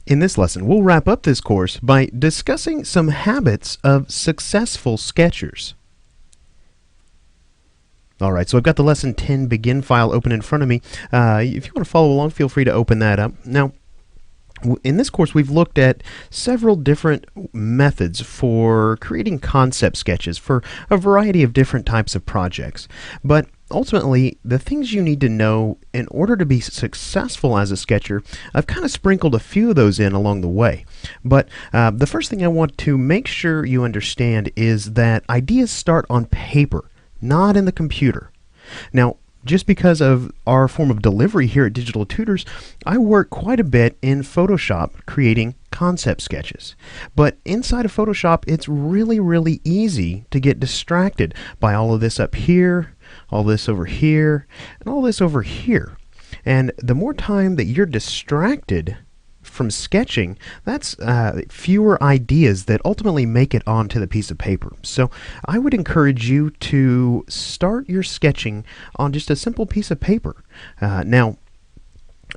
In this lesson, we'll wrap up this course by discussing some habits of successful sketchers. Alright, so I've got the Lesson 10 Begin file open in front of me. If you want to follow along, feel free to open that up. Now, in this course, we've looked at several different methods for creating concept sketches for a variety of different types of projects. But ultimately, the things you need to know in order to be successful as a sketcher, I've kind of sprinkled a few of those in along the way. But the first thing I want to make sure you understand is that ideas start on paper, not in the computer. Now, just because of our form of delivery here at Digital Tutors, I work quite a bit in Photoshop creating concept sketches. But inside of Photoshop, it's really easy to get distracted by all of this up here, all this over here, and all this over here. And the more time that you're distracted from sketching, that's fewer ideas that ultimately make it onto the piece of paper. So I would encourage you to start your sketching on just a simple piece of paper. Now,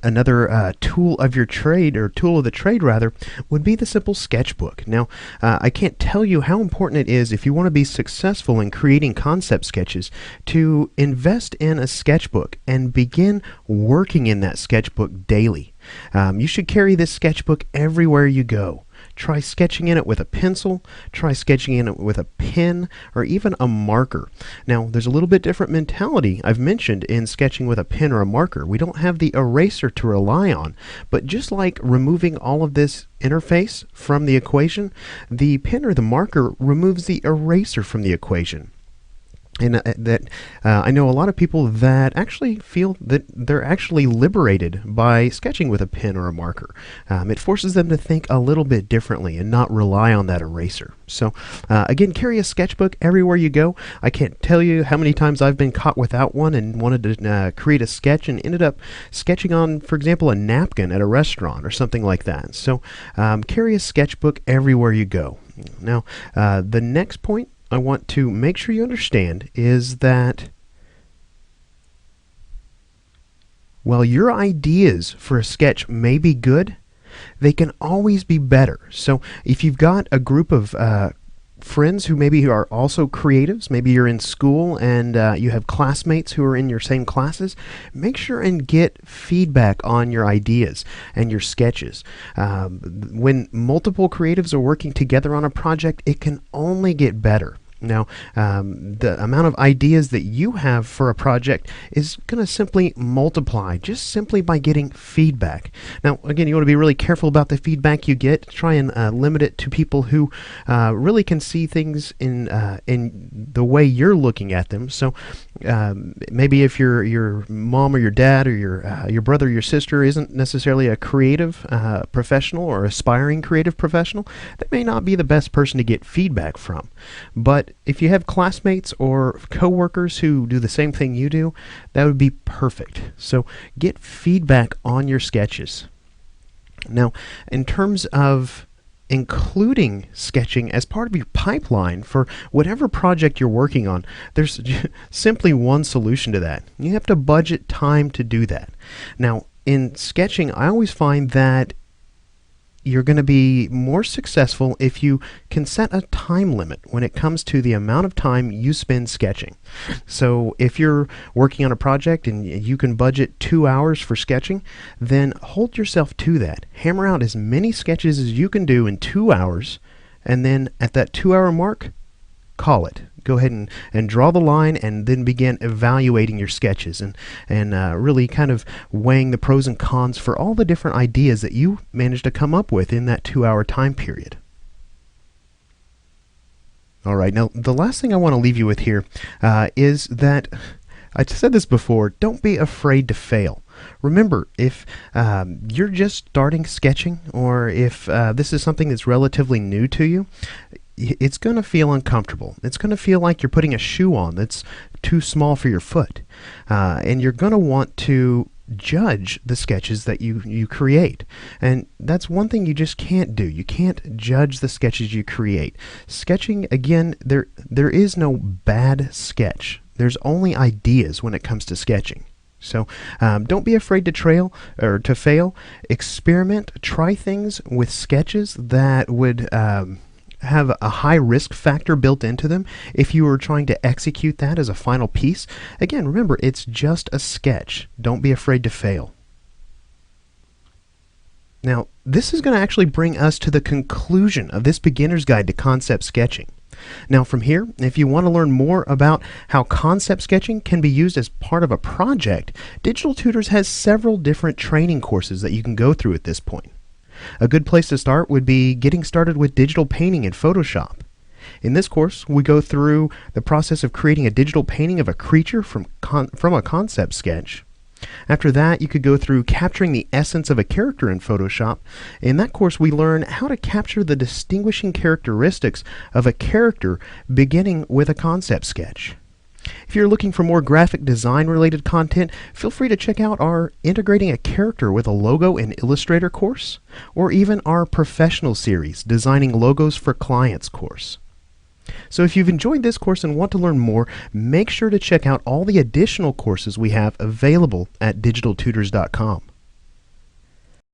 another tool of your trade, or tool of the trade rather, would be the simple sketchbook. Now, I can't tell you how important it is, if you want to be successful in creating concept sketches, to invest in a sketchbook and begin working in that sketchbook daily. You should carry this sketchbook everywhere you go. Try sketching in it with a pencil, try sketching in it with a pen, or even a marker. Now, there's a little bit different mentality I've mentioned in sketching with a pen or a marker. We don't have the eraser to rely on, but just like removing all of this interface from the equation, the pen or the marker removes the eraser from the equation. And I know a lot of people that actually feel that they're actually liberated by sketching with a pen or a marker. It forces them to think a little bit differently and not rely on that eraser. So again, carry a sketchbook everywhere you go. I can't tell you how many times I've been caught without one and wanted to create a sketch and ended up sketching on, for example, a napkin at a restaurant or something like that. So carry a sketchbook everywhere you go. Now, the next point I want to make sure you understand is that while your ideas for a sketch may be good, they can always be better. So if you've got a group of friends who maybe are also creatives, maybe you're in school and you have classmates who are in your same classes, make sure and get feedback on your ideas and your sketches. When multiple creatives are working together on a project, it can only get better. Now, the amount of ideas that you have for a project is going to simply multiply just simply by getting feedback. Now, again, you want to be really careful about the feedback you get. Try and limit it to people who really can see things in the way you're looking at them. So maybe if your mom or your dad or your brother or your sister isn't necessarily a creative professional or aspiring creative professional, they may not be the best person to get feedback from. But if you have classmates or coworkers who do the same thing you do, that would be perfect. So get feedback on your sketches. Now, in terms of including sketching as part of your pipeline for whatever project you're working on, there's simply one solution to that. You have to budget time to do that. Now, in sketching, I always find that you're going to be more successful if you can set a time limit when it comes to the amount of time you spend sketching. So if you're working on a project and you can budget 2 hours for sketching, then hold yourself to that. Hammer out as many sketches as you can do in 2 hours, and then at that 2-hour mark, call it. Go ahead and draw the line and then begin evaluating your sketches and really kind of weighing the pros and cons for all the different ideas that you managed to come up with in that 2-hour time period. Alright, now the last thing I want to leave you with here is that, I said this before, don't be afraid to fail. Remember, if you're just starting sketching, or if this is something that's relatively new to you, it's going to feel uncomfortable. It's going to feel like you're putting a shoe on that's too small for your foot. And you're going to want to judge the sketches that you create. And that's one thing you just can't do. You can't judge the sketches you create. Sketching, again, there is no bad sketch. There's only ideas when it comes to sketching. So don't be afraid to to fail. Experiment, try things with sketches that would have a high risk factor built into them if you were trying to execute that as a final piece. Again, remember, it's just a sketch. Don't be afraid to fail. Now, this is going to actually bring us to the conclusion of this beginner's guide to concept sketching. Now from here, if you want to learn more about how concept sketching can be used as part of a project, Digital Tutors has several different training courses that you can go through at this point. A good place to start would be getting started with digital painting in Photoshop. In this course, we go through the process of creating a digital painting of a creature from a concept sketch. After that, you could go through capturing the essence of a character in Photoshop. In that course, we learn how to capture the distinguishing characteristics of a character beginning with a concept sketch. If you're looking for more graphic design related content, feel free to check out our Integrating a Character with a Logo in Illustrator course, or even our Professional series, Designing Logos for Clients course. So if you've enjoyed this course and want to learn more, make sure to check out all the additional courses we have available at digitaltutors.com.